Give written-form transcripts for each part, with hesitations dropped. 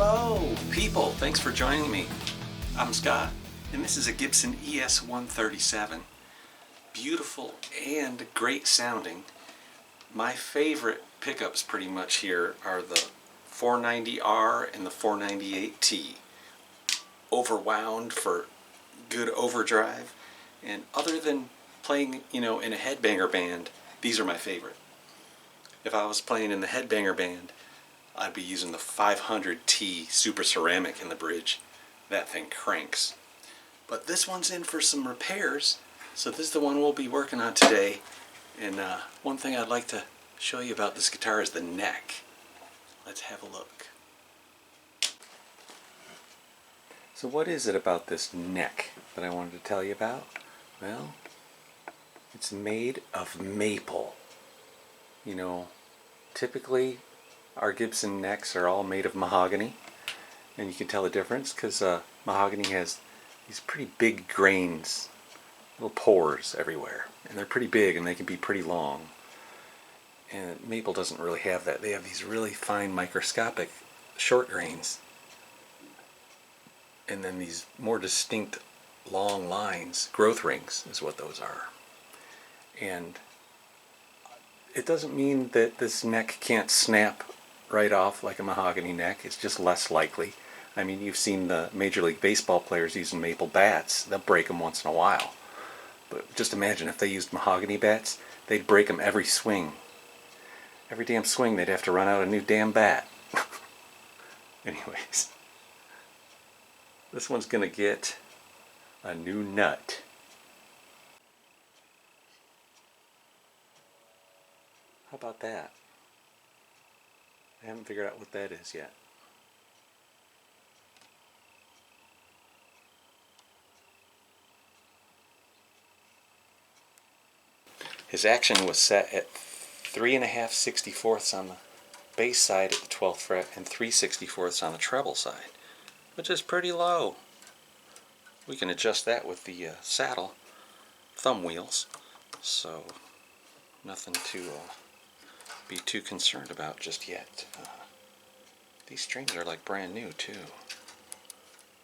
Hello, people. Thanks for joining me. I'm Scott, and this is a Gibson ES-137. Beautiful and great sounding. My favorite pickups pretty much here are the 490R and the 498T. Overwound for good overdrive, and other than playing, in a headbanger band, these are my favorite. If I was playing in the headbanger band, I'd be using the 500T Super Ceramic in the bridge. That thing cranks. But this one's in for some repairs, so this is the one we'll be working on today. And one thing I'd like to show you about this guitar is the neck. Let's have a look. So what is it about this neck that I wanted to tell you about? Well, it's made of maple. Typically our Gibson necks are all made of mahogany, and you can tell the difference because mahogany has these pretty big grains, little pores everywhere, and they're pretty big and they can be pretty long. And maple doesn't really have that. They have these really fine microscopic short grains, and then these more distinct long lines, growth rings is what those are. And it doesn't mean that this neck can't snap right off like a mahogany neck. It's just less likely. I mean, you've seen the Major League Baseball players using maple bats. They'll break them once in a while. But just imagine if they used mahogany bats, they'd break them every swing. Every damn swing they'd have to run out a new damn bat. Anyways, this one's gonna get a new nut. How about that? I haven't figured out what that is yet. His action was set at 3 1/2 64ths on the bass side at the 12th fret and 3 64ths on the treble side, which is pretty low. We can adjust that with the saddle thumb wheels, so nothing to be too concerned about just yet. These strings are like brand new too.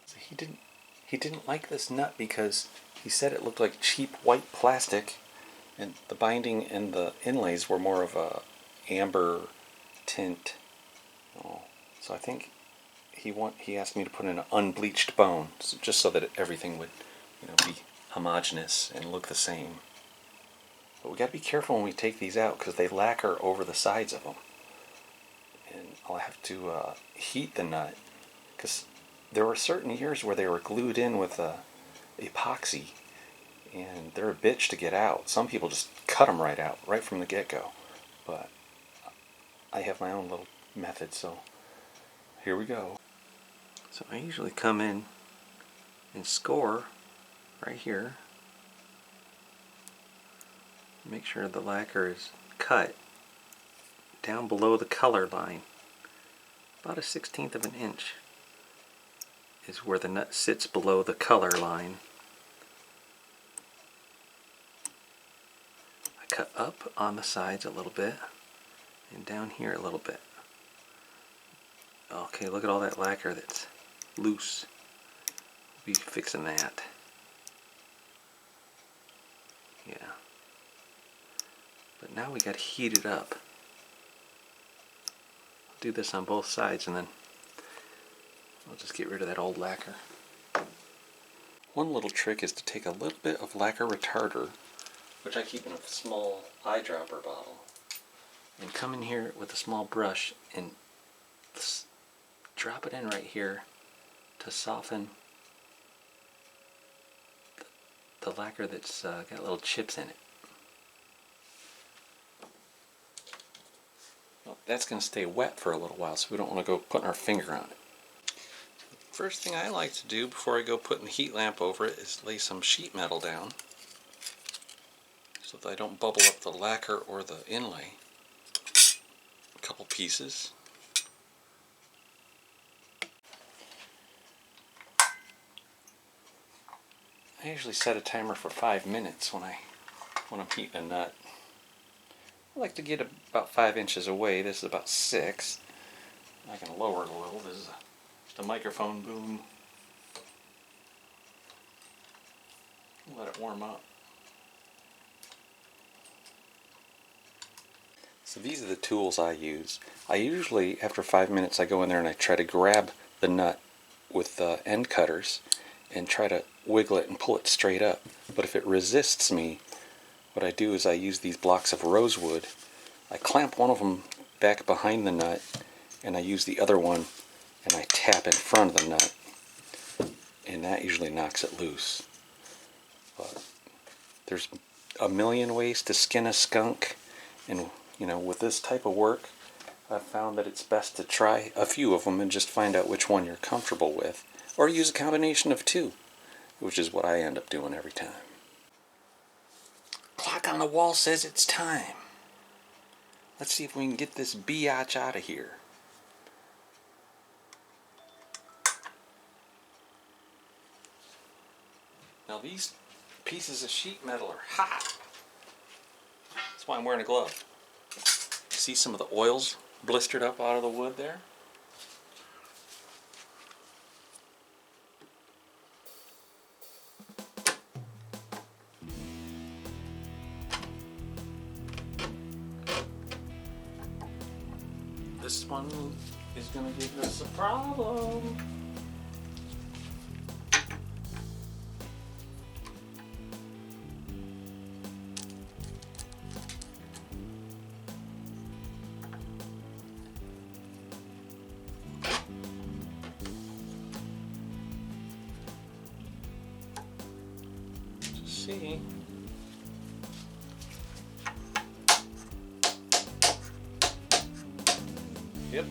So he didn't like this nut because he said it looked like cheap white plastic, and the binding and the inlays were more of a amber tint. So I think he asked me to put in an unbleached bone, just so that everything would be homogeneous and look the same. But we got to be careful when we take these out because they lacquer over the sides of them. And I'll have to heat the nut because there were certain years where they were glued in with epoxy, and they're a bitch to get out. Some people just cut them right out, right from the get-go. But I have my own little method, so here we go. So I usually come in and score right here. Make sure the lacquer is cut down below the color line. About a 1/16 of an inch is where the nut sits below the color line. I cut up on the sides a little bit and down here a little bit. Okay, look at all that lacquer that's loose. We'll be fixing that. Yeah. But now we got to heat it up. I'll do this on both sides and then I'll just get rid of that old lacquer. One little trick is to take a little bit of lacquer retarder, which I keep in a small eyedropper bottle, and come in here with a small brush and drop it in right here to soften the lacquer that's got little chips in it. That's going to stay wet for a little while, so we don't want to go putting our finger on it. First thing I like to do before I go putting the heat lamp over it is lay some sheet metal down so that I don't bubble up the lacquer or the inlay. A couple pieces. I usually set a timer for 5 minutes when I'm heating a nut. I like to get about 5 inches away. This is about 6. I can lower it a little. This is the microphone boom. Let it warm up. So these are the tools I use. I usually, after 5 minutes, I go in there and I try to grab the nut with end cutters and try to wiggle it and pull it straight up. But if it resists me, what I do is I use these blocks of rosewood. I clamp one of them back behind the nut, and I use the other one and I tap in front of the nut, and that usually knocks it loose. But there's a million ways to skin a skunk, and you know, with this type of work, I've found that it's best to try a few of them and just find out which one you're comfortable with, or use a combination of two, which is what I end up doing every time. Clock on the wall says it's time. Let's see if we can get this biatch out of here. Now these pieces of sheet metal are hot. That's why I'm wearing a glove. See some of the oils blistered up out of the wood there? This one is going to give us a problem. Just see. Yep.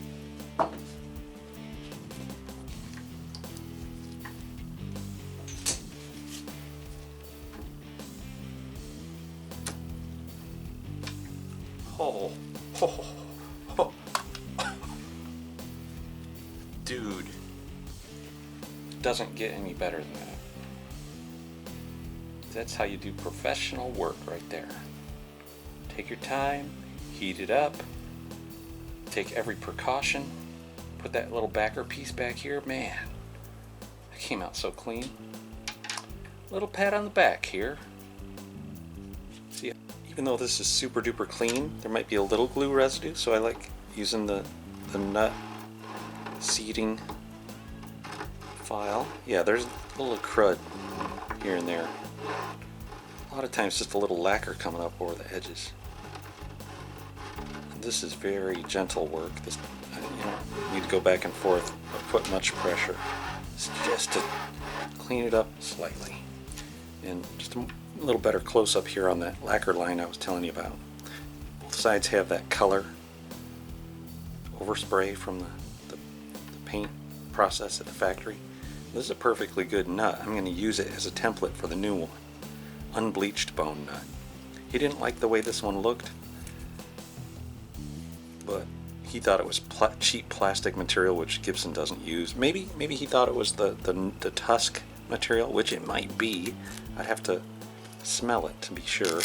Oh, oh, oh. Dude, doesn't get any better than that. That's how you do professional work right there. Take your time, heat it up, take every precaution, put that little backer piece back here. Man, that came out so clean. Little pat on the back here. See, even though this is super duper clean, there might be a little glue residue, so I like using the nut seating file. Yeah, there's a little crud here and there. A lot of times just a little lacquer coming up over the edges. This is very gentle work. This, you don't need to go back and forth or put much pressure. It's just to clean it up slightly. And just a little better close up here on that lacquer line I was telling you about. Both sides have that color overspray from the paint process at the factory. This is a perfectly good nut. I'm going to use it as a template for the new one. Unbleached bone nut. He didn't like the way this one looked, but he thought it was cheap plastic material, which Gibson doesn't use. Maybe he thought it was the tusk material, which it might be. I'd have to smell it to be sure.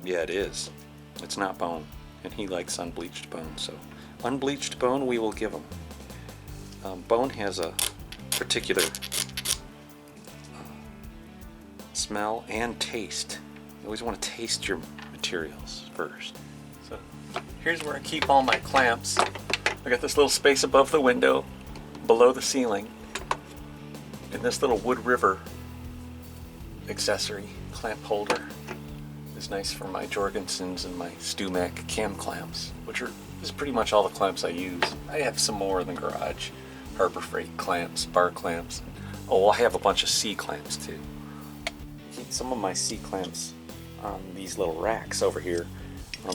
Yeah, it is. It's not bone, and he likes unbleached bone, so unbleached bone we will give him. Bone has a particular smell and taste. You always want to taste your materials first. So here's where I keep all my clamps. I got this little space above the window, below the ceiling, and this little Wood River accessory clamp holder is nice for my Jorgensens and my Stumac cam clamps, which is pretty much all the clamps I use. I have some more in the garage. Harbor Freight clamps, bar clamps. Oh, I have a bunch of C clamps too. Keep some of my C clamps on these little racks over here.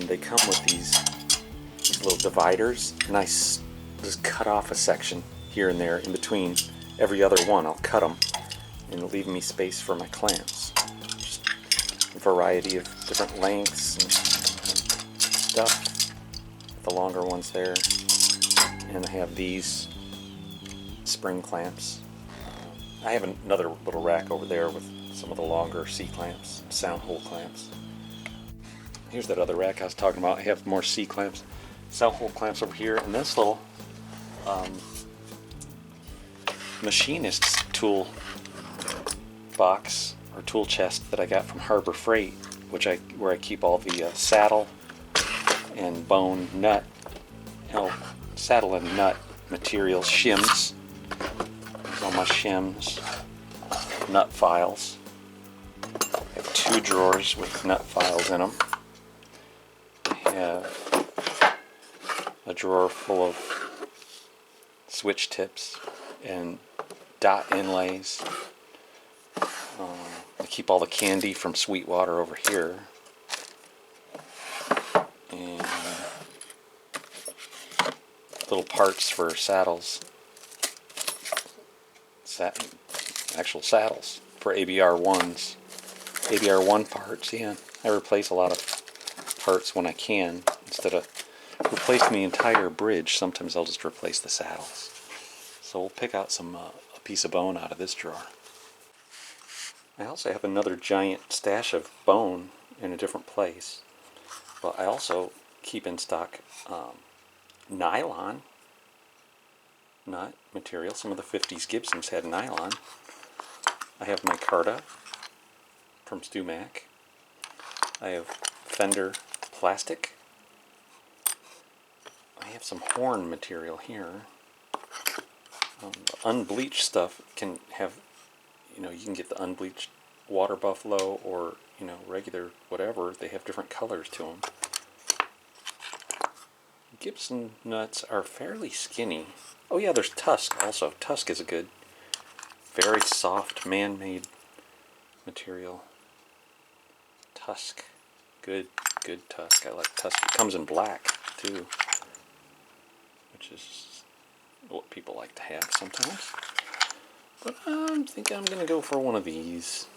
They come with these little dividers, and I just cut off a section here and there in between every other one. I'll cut them and leave me space for my clamps. Just a variety of different lengths and stuff. The longer ones there, and I have these spring clamps. I have another little rack over there with some of the longer C clamps, sound hole clamps. Here's that other rack I was talking about. I have more C clamps. cell hole clamps over here, and this little machinist's tool box or tool chest that I got from Harbor Freight, where I keep all the saddle and bone nut, saddle and nut materials, shims. There's all my shims, nut files. I have 2 drawers with nut files in them. I have a drawer full of switch tips and dot inlays. I keep all the candy from Sweetwater over here. And little parts for saddles. Actual saddles for ABR1s. ABR1 parts, yeah. I replace a lot of parts when I can. Instead of replacing the entire bridge, sometimes I'll just replace the saddles. So we'll pick out a piece of bone out of this drawer. I also have another giant stash of bone in a different place. But I also keep in stock nylon nut material. Some of the 50s Gibsons had nylon. I have micarta from StewMac. I have Fender plastic. I have some horn material here. The unbleached stuff can have, you can get the unbleached water buffalo or, regular whatever. They have different colors to them. Gibson nuts are fairly skinny. Oh yeah, there's Tusk also. Tusk is a good, very soft, man-made material. Tusk. Good Tusk. I like Tusk. It comes in black, too, which is what people like to have sometimes. But I'm thinking I'm going to go for one of these.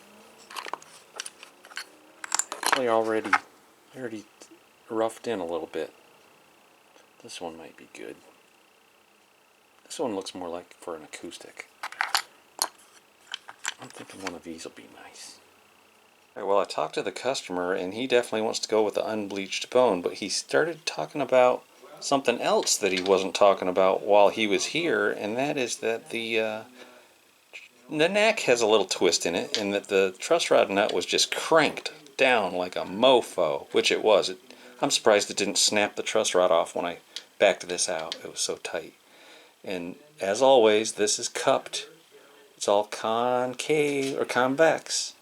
Actually, already roughed in a little bit. This one might be good. This one looks more like for an acoustic. I'm thinking one of these will be nice. All right, well, I talked to the customer, and he definitely wants to go with the unbleached bone, but he started talking about something else that he wasn't talking about while he was here, and that is that the neck has a little twist in it, and that the truss rod nut was just cranked down like a mofo, which it was. I'm surprised it didn't snap the truss rod off when I backed this out. It was so tight. And as always, this is cupped. It's all concave or convex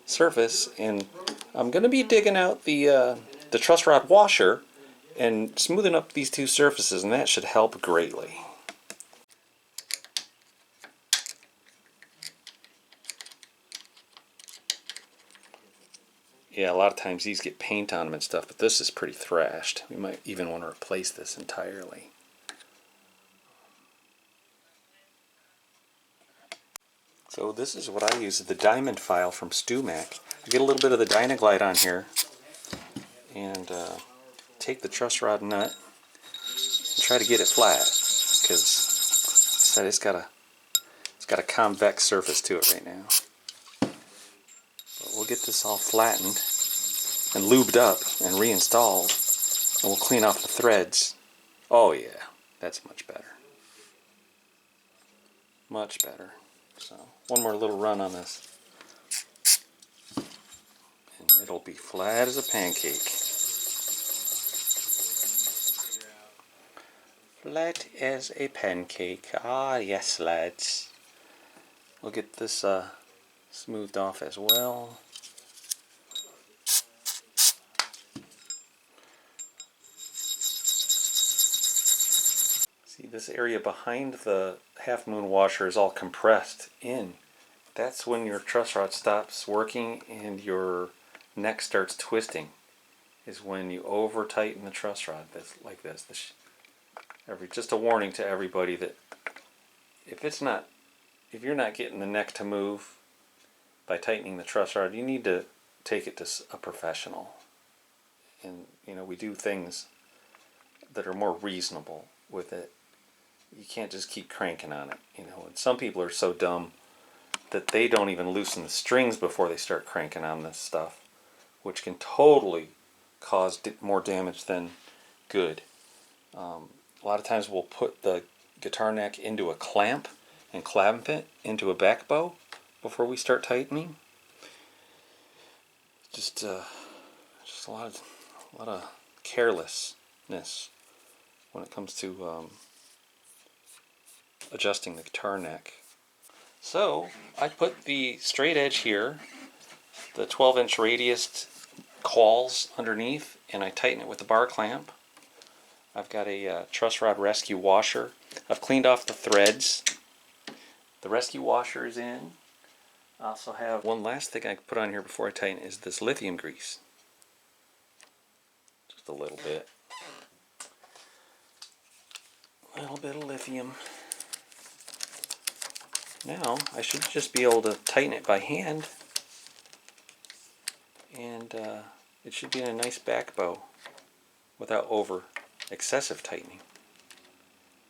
surface, and I'm going to be digging out the truss rod washer and smoothing up these 2 surfaces, and that should help greatly. Yeah, a lot of times these get paint on them and stuff, but this is pretty thrashed. We might even want to replace this entirely. So this is what I use, the diamond file from StewMac. I get a little bit of the Dynaglide on here and take the truss rod nut and try to get it flat, because it's got a convex surface to it right now. But we'll get this all flattened and lubed up and reinstalled, and we'll clean off the threads. Oh yeah, that's much better. Much better. So, one more little run on this, and it'll be flat as a pancake. Flat as a pancake. Ah, yes, lads. We'll get this smoothed off as well. See, this area behind the half moon washer is all compressed in. That's when your truss rod stops working and your neck starts twisting, is when you over tighten the truss rod. That's like this. Just a warning to everybody that if you're not getting the neck to move by tightening the truss rod, you need to take it to a professional. And we do things that are more reasonable with it. You can't just keep cranking on it, and some people are so dumb that they don't even loosen the strings before they start cranking on this stuff, which can totally cause more damage than good. A lot of times we'll put the guitar neck into a clamp and clamp it into a back bow before we start tightening. Just a lot of carelessness when it comes to adjusting the guitar neck. So I put the straight edge here, the 12-inch radius cawls underneath, and I tighten it with the bar clamp. I've got a truss rod rescue washer. I've cleaned off the threads. The rescue washer is in. I also have one last thing I put on here before I tighten is this lithium grease. Just a little bit. A little bit of lithium. Now I should just be able to tighten it by hand, and it should be in a nice back bow without excessive tightening.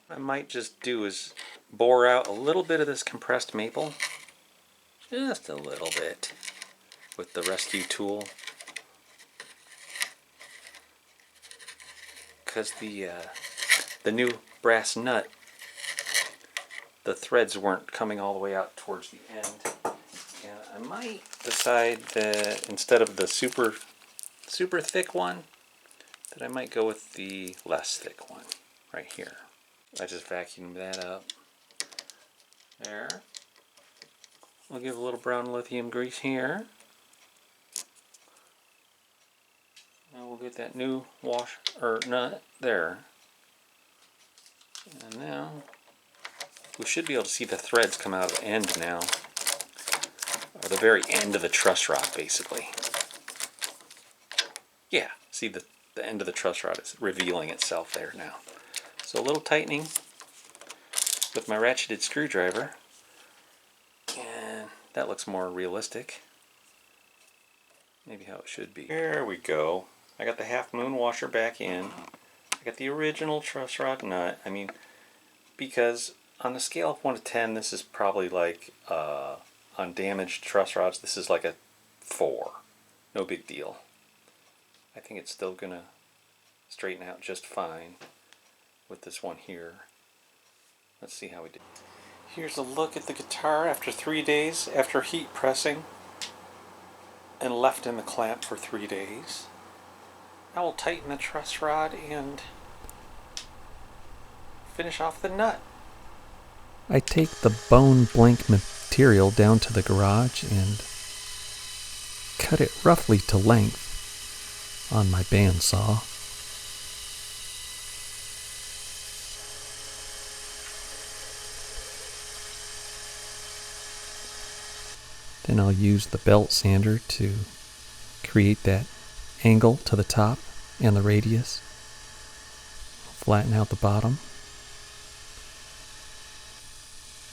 What I might just do is bore out a little bit of this compressed maple, just a little bit, with the rescue tool, because the new brass nut, the threads weren't coming all the way out towards the end, and I might decide that instead of the super thick one, that I might go with the less thick one right here. I just vacuumed that up. There. I'll give a little brown lithium grease here. Now we'll get that new nut there. And now we should be able to see the threads come out of the end now, or the very end of the truss rod, basically. Yeah, see the end of the truss rod is revealing itself there now. So a little tightening with my ratcheted screwdriver, and that looks more realistic. Maybe how it should be. There we go. I got the half moon washer back in. I got the original truss rod nut. I mean, because on a scale of 1 to 10, this is probably like, on damaged truss rods, this is like a 4. No big deal. I think it's still going to straighten out just fine with this one here. Let's see how we did. Here's a look at the guitar after 3 days after heat pressing and left in the clamp for 3 days. Now we'll tighten the truss rod and finish off the nut. I take the bone blank material down to the garage and cut it roughly to length on my bandsaw. Then I'll use the belt sander to create that angle to the top and the radius. Flatten out the bottom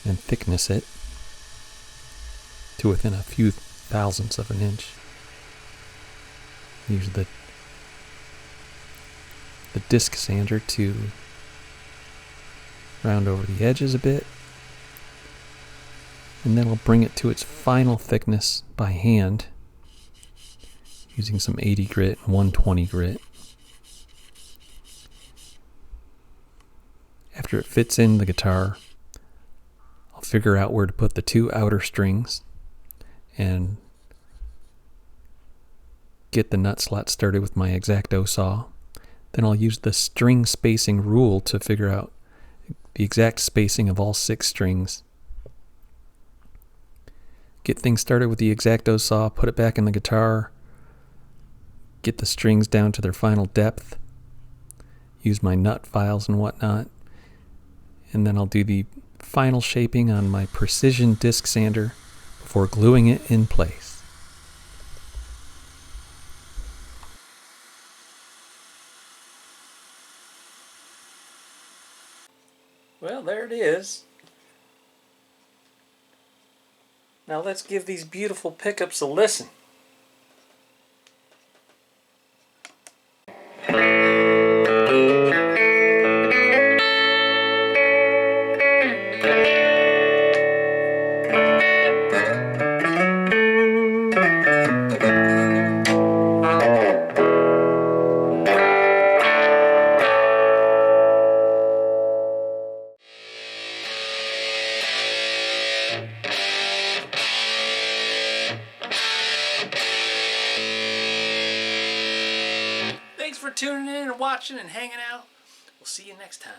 and thickness it to within a few thousandths of an inch. Use the disc sander to round over the edges a bit, and then I'll bring it to its final thickness by hand using some 80 grit and 120 grit. After it fits in the guitar, I'll figure out where to put the 2 outer strings and get the nut slot started with my X-Acto saw. Then I'll use the string spacing rule to figure out the exact spacing of all 6 strings. Get things started with the X-Acto saw, put it back in the guitar, get the strings down to their final depth, use my nut files and whatnot, and then I'll do the final shaping on my precision disc sander before gluing it in place. Well, there it is. Now let's give these beautiful pickups a listen. tuning in and watching and hanging out. We'll see you next time.